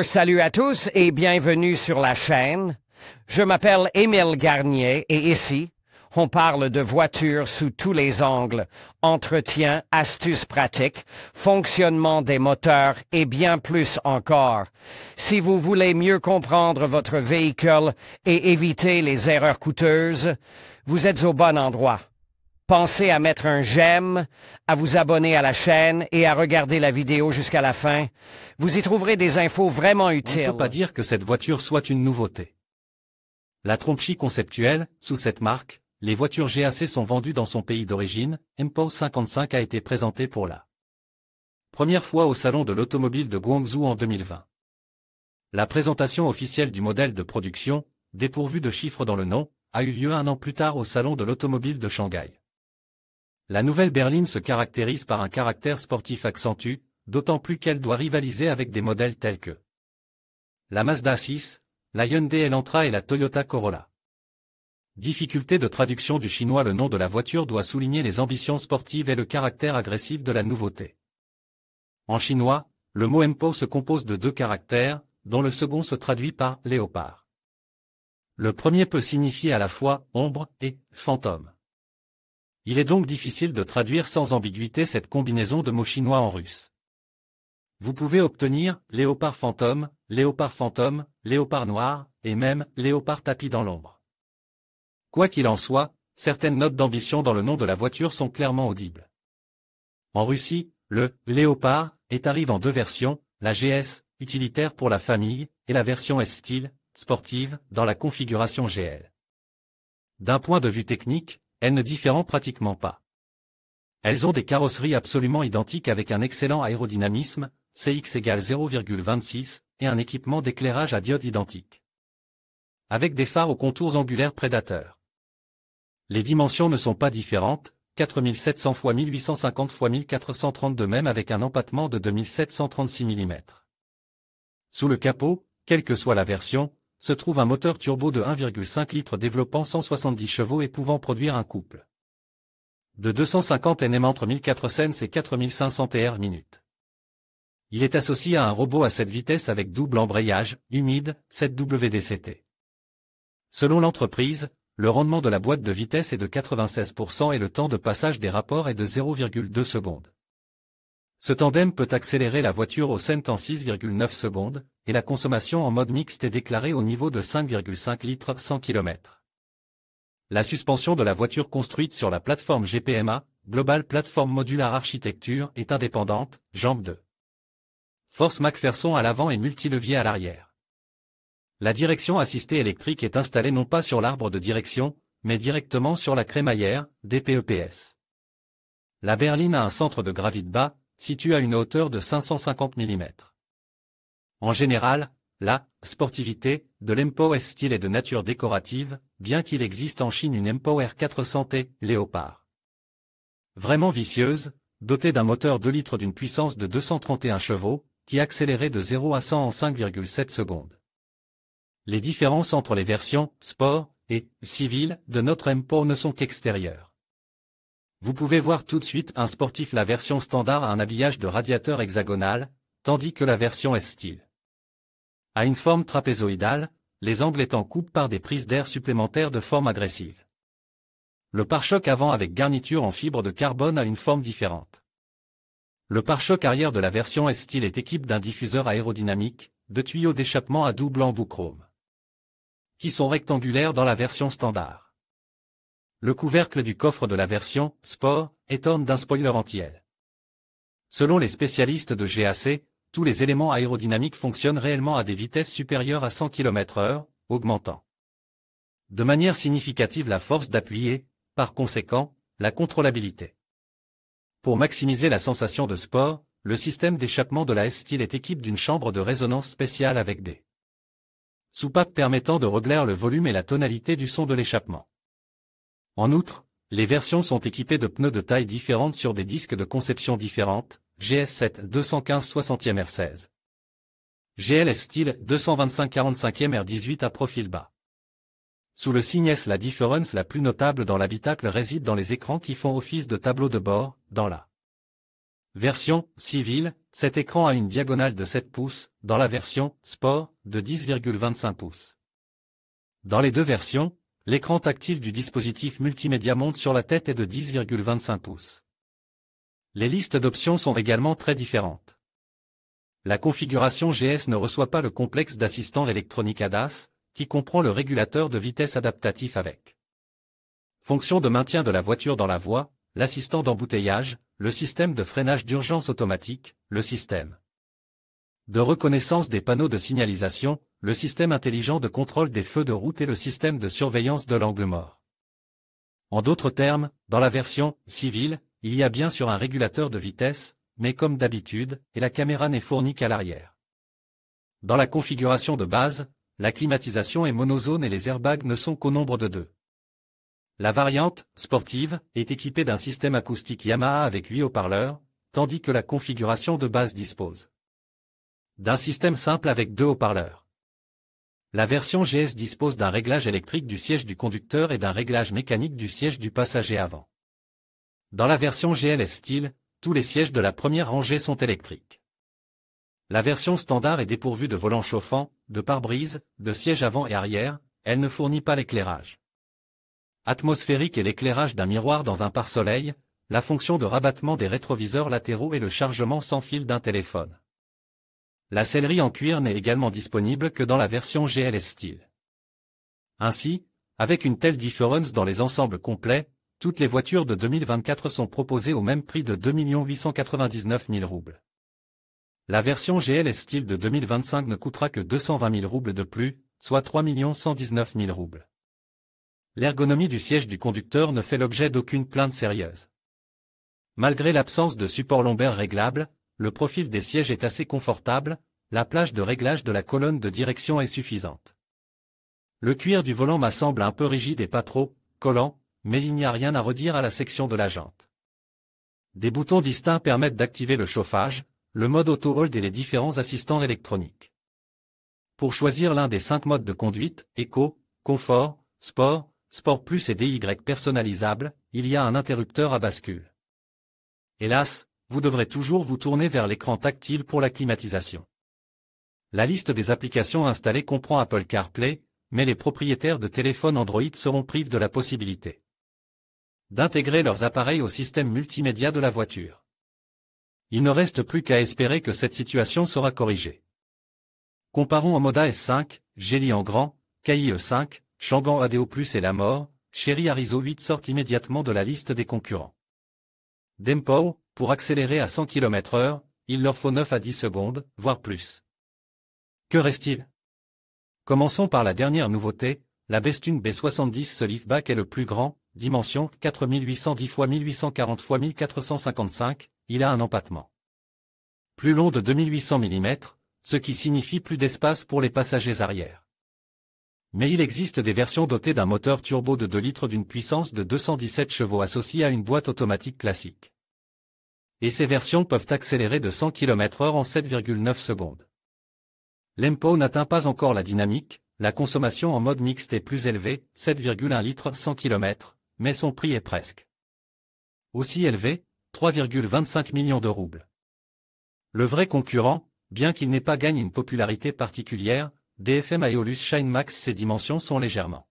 Salut à tous et bienvenue sur la chaîne. Je m'appelle Émile Garnier et ici, on parle de voitures sous tous les angles, entretien, astuces pratiques, fonctionnement des moteurs et bien plus encore. Si vous voulez mieux comprendre votre véhicule et éviter les erreurs coûteuses, vous êtes au bon endroit. Pensez à mettre un j'aime, à vous abonner à la chaîne et à regarder la vidéo jusqu'à la fin. Vous y trouverez des infos vraiment utiles. On ne peut pas dire que cette voiture soit une nouveauté. La tromperie conceptuelle, sous cette marque, les voitures GAC sont vendues dans son pays d'origine. MPO 55 a été présenté pour la première fois au Salon de l'Automobile de Guangzhou en 2020. La présentation officielle du modèle de production, dépourvu de chiffres dans le nom, a eu lieu un an plus tard au Salon de l'Automobile de Shanghai. La nouvelle berline se caractérise par un caractère sportif accentué, d'autant plus qu'elle doit rivaliser avec des modèles tels que la Mazda 6, la Hyundai Elantra et la Toyota Corolla. Difficulté de traduction du chinois. Le nom de la voiture doit souligner les ambitions sportives et le caractère agressif de la nouveauté. En chinois, le mot MPO se compose de deux caractères, dont le second se traduit par léopard. Le premier peut signifier à la fois ombre et fantôme. Il est donc difficile de traduire sans ambiguïté cette combinaison de mots chinois en russe. Vous pouvez obtenir léopard fantôme, léopard noir, et même léopard tapis dans l'ombre. Quoi qu'il en soit, certaines notes d'ambition dans le nom de la voiture sont clairement audibles. En Russie, le léopard arrive en deux versions, la GS, utilitaire pour la famille, et la version S-Style, sportive, dans la configuration GL. D'un point de vue technique, elles ne diffèrent pratiquement pas. Elles ont des carrosseries absolument identiques avec un excellent aérodynamisme, CX égale 0,26, et un équipement d'éclairage à diode identique. Avec des phares aux contours angulaires prédateurs. Les dimensions ne sont pas différentes, 4700 x 1850 x 1432 même avec un empattement de 2736 mm. Sous le capot, quelle que soit la version, se trouve un moteur turbo de 1,5 litres développant 170 chevaux et pouvant produire un couple de 250 Nm entre 1400 et 4500 TR/min. Il est associé à un robot à 7 vitesses avec double embrayage, humide, 7 WDCT. Selon l'entreprise, le rendement de la boîte de vitesse est de 96% et le temps de passage des rapports est de 0,2 secondes. Ce tandem peut accélérer la voiture au cent en 6,9 secondes, et la consommation en mode mixte est déclarée au niveau de 5,5 litres 100 km. La suspension de la voiture construite sur la plateforme GPMA, Global Platform Modular Architecture, est indépendante, jambe 2. Force McPherson à l'avant et multilevier à l'arrière. La direction assistée électrique est installée non pas sur l'arbre de direction, mais directement sur la crémaillère, DPEPS. La berline a un centre de gravité bas, situé à une hauteur de 550 mm. En général, la sportivité de l'MPO S-Style est de nature décorative, bien qu'il existe en Chine une MPO R400T Léopard. Vraiment vicieuse, dotée d'un moteur 2 litres d'une puissance de 231 chevaux, qui accélérait de 0 à 100 en 5,7 secondes. Les différences entre les versions sport et civil de notre MPO ne sont qu'extérieures. Vous pouvez voir tout de suite un sportif. La version standard a un habillage de radiateur hexagonal, tandis que la version S-Style a une forme trapézoïdale, les angles étant coupés par des prises d'air supplémentaires de forme agressive. Le pare-choc avant avec garniture en fibre de carbone a une forme différente. Le pare-choc arrière de la version S-Style est équipé d'un diffuseur aérodynamique, de tuyaux d'échappement à double embout chrome, qui sont rectangulaires dans la version standard. Le couvercle du coffre de la version Sport est orné d'un spoiler anti-aile. Selon les spécialistes de GAC, tous les éléments aérodynamiques fonctionnent réellement à des vitesses supérieures à 100 km/h, augmentant de manière significative la force d'appui et, par conséquent, la contrôlabilité. Pour maximiser la sensation de sport, le système d'échappement de la S-Style est équipé d'une chambre de résonance spéciale avec des soupapes permettant de régler le volume et la tonalité du son de l'échappement. En outre, les versions sont équipées de pneus de taille différente sur des disques de conception différentes, GS7 215 60e R16. GL Style 225 45e R18 à profil bas. Sous le signe S, la différence la plus notable dans l'habitacle réside dans les écrans qui font office de tableau de bord, dans la Version civile, cet écran a une diagonale de 7 pouces, dans la version sport, de 10,25 pouces. Dans les deux versions, l'écran tactile du dispositif multimédia monte sur la tête est de 10,25 pouces. Les listes d'options sont également très différentes. La configuration GS ne reçoit pas le complexe d'assistant électronique ADAS, qui comprend le régulateur de vitesse adaptatif avec fonction de maintien de la voiture dans la voie, l'assistant d'embouteillage, le système de freinage d'urgence automatique, le système de reconnaissance des panneaux de signalisation, le système intelligent de contrôle des feux de route et le système de surveillance de l'angle mort. En d'autres termes, dans la version civile, il y a bien sûr un régulateur de vitesse, mais comme d'habitude, et la caméra n'est fournie qu'à l'arrière. Dans la configuration de base, la climatisation est monozone et les airbags ne sont qu'au nombre de 2. La variante sportive est équipée d'un système acoustique Yamaha avec 8 haut-parleurs, tandis que la configuration de base dispose d'un système simple avec 2 haut-parleurs. La version GS dispose d'un réglage électrique du siège du conducteur et d'un réglage mécanique du siège du passager avant. Dans la version GLS Style, tous les sièges de la première rangée sont électriques. La version standard est dépourvue de volant chauffant, de pare-brise, de siège avant et arrière, elle ne fournit pas l'éclairage atmosphérique et l'éclairage d'un miroir dans un pare-soleil, la fonction de rabattement des rétroviseurs latéraux et le chargement sans fil d'un téléphone. La sellerie en cuir n'est également disponible que dans la version GLS Style. Ainsi, avec une telle différence dans les ensembles complets, toutes les voitures de 2024 sont proposées au même prix de 2 899 000 roubles. La version GLS Style de 2025 ne coûtera que 220 000 roubles de plus, soit 3 119 000 roubles. L'ergonomie du siège du conducteur ne fait l'objet d'aucune plainte sérieuse. Malgré l'absence de support lombaire réglable, le profil des sièges est assez confortable, la plage de réglage de la colonne de direction est suffisante. Le cuir du volant m'a semble un peu rigide et pas trop collant, mais il n'y a rien à redire à la section de la jante. Des boutons distincts permettent d'activer le chauffage, le mode auto-hold et les différents assistants électroniques. Pour choisir l'un des 5 modes de conduite, Eco, Confort, Sport, Sport Plus et DY personnalisable, il y a un interrupteur à bascule. Hélas, vous devrez toujours vous tourner vers l'écran tactile pour la climatisation. La liste des applications installées comprend Apple CarPlay, mais les propriétaires de téléphones Android seront privés de la possibilité d'intégrer leurs appareils au système multimédia de la voiture. Il ne reste plus qu'à espérer que cette situation sera corrigée. Comparons Omoda S5, Geely en grand, Kai E5, Changan ADO Plus et la mort, Chery Arizo 8 sortent immédiatement de la liste des concurrents. Dempo, pour accélérer à 100 km/h, il leur faut 9 à 10 secondes, voire plus. Que reste-t-il? Commençons par la dernière nouveauté, la Bestune B70 ce liftback est le plus grand, dimension 4810 x 1840 x 1455, il a un empattement plus long de 2800 mm, ce qui signifie plus d'espace pour les passagers arrière. Mais il existe des versions dotées d'un moteur turbo de 2 litres d'une puissance de 217 chevaux associé à une boîte automatique classique. Et ces versions peuvent accélérer de 100 km/h en 7,9 secondes. L'Empo n'atteint pas encore la dynamique, la consommation en mode mixte est plus élevée, 7,1 litres 100 km, mais son prix est presque aussi élevé, 3,25 millions de roubles. Le vrai concurrent, bien qu'il n'ait pas gagné une popularité particulière, DFM Aeolus Shine Max, ses dimensions sont légèrement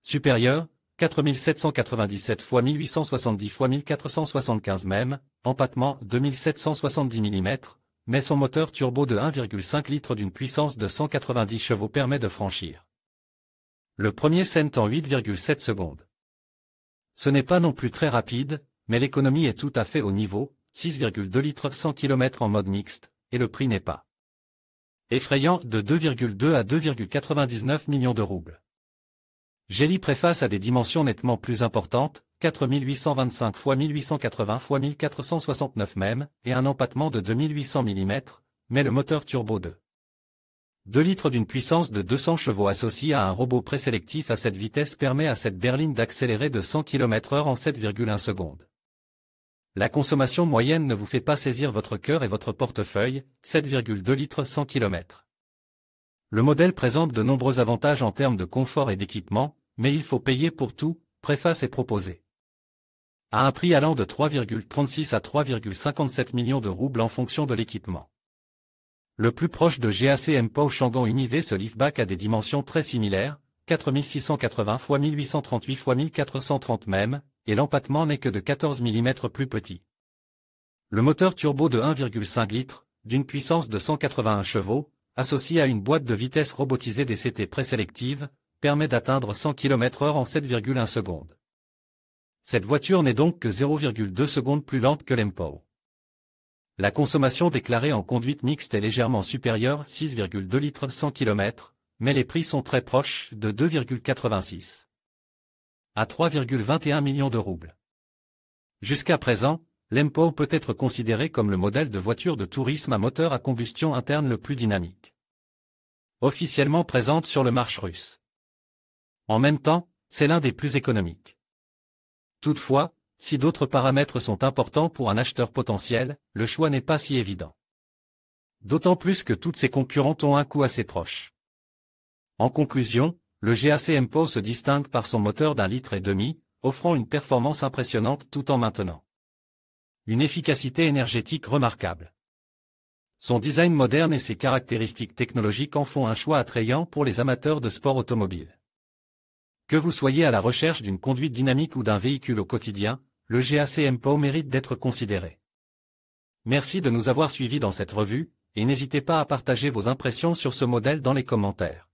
supérieures, 4797 x 1870 x 1475 mm, empattement 2770 mm, mais son moteur turbo de 1,5 litres d'une puissance de 190 chevaux permet de franchir le premier cent en 8,7 secondes. Ce n'est pas non plus très rapide, mais l'économie est tout à fait au niveau, 6,2 litres 100 km en mode mixte, et le prix n'est pas effrayant, de 2,2 à 2,99 millions de roubles. Geely préface à des dimensions nettement plus importantes, 4825 x 1880 x 1469 mm, et un empattement de 2800 mm, mais le moteur turbo de 2 litres d'une puissance de 200 chevaux associé à un robot présélectif à cette vitesse permet à cette berline d'accélérer de 100 km/h en 7,1 secondes. La consommation moyenne ne vous fait pas saisir votre cœur et votre portefeuille, 7,2 litres 100 km. Le modèle présente de nombreux avantages en termes de confort et d'équipement, mais il faut payer pour tout, préface est proposée. à un prix allant de 3,36 à 3,57 millions de roubles en fonction de l'équipement. Le plus proche de GAC MPO Changan Univ, ce liftback a des dimensions très similaires, 4680 x 1838 x 1430 mm, et l'empattement n'est que de 14 mm plus petit. Le moteur turbo de 1,5 litres, d'une puissance de 181 chevaux, associé à une boîte de vitesse robotisée DCT présélective, permet d'atteindre 100 km/h en 7,1 secondes. Cette voiture n'est donc que 0,2 secondes plus lente que l'MPO. La consommation déclarée en conduite mixte est légèrement supérieure, 6,2 litres 100 km, mais les prix sont très proches, de 2,86 à 3,21 millions de roubles. Jusqu'à présent, l'MPO peut être considéré comme le modèle de voiture de tourisme à moteur à combustion interne le plus dynamique. Officiellement présente sur le marché russe. En même temps, c'est l'un des plus économiques. Toutefois, si d'autres paramètres sont importants pour un acheteur potentiel, le choix n'est pas si évident. D'autant plus que toutes ses concurrentes ont un coût assez proche. En conclusion, le GAC MPO se distingue par son moteur d'1,5 litre, offrant une performance impressionnante tout en maintenant une efficacité énergétique remarquable. Son design moderne et ses caractéristiques technologiques en font un choix attrayant pour les amateurs de sport automobile. Que vous soyez à la recherche d'une conduite dynamique ou d'un véhicule au quotidien, le GAC MPO mérite d'être considéré. Merci de nous avoir suivis dans cette revue, et n'hésitez pas à partager vos impressions sur ce modèle dans les commentaires.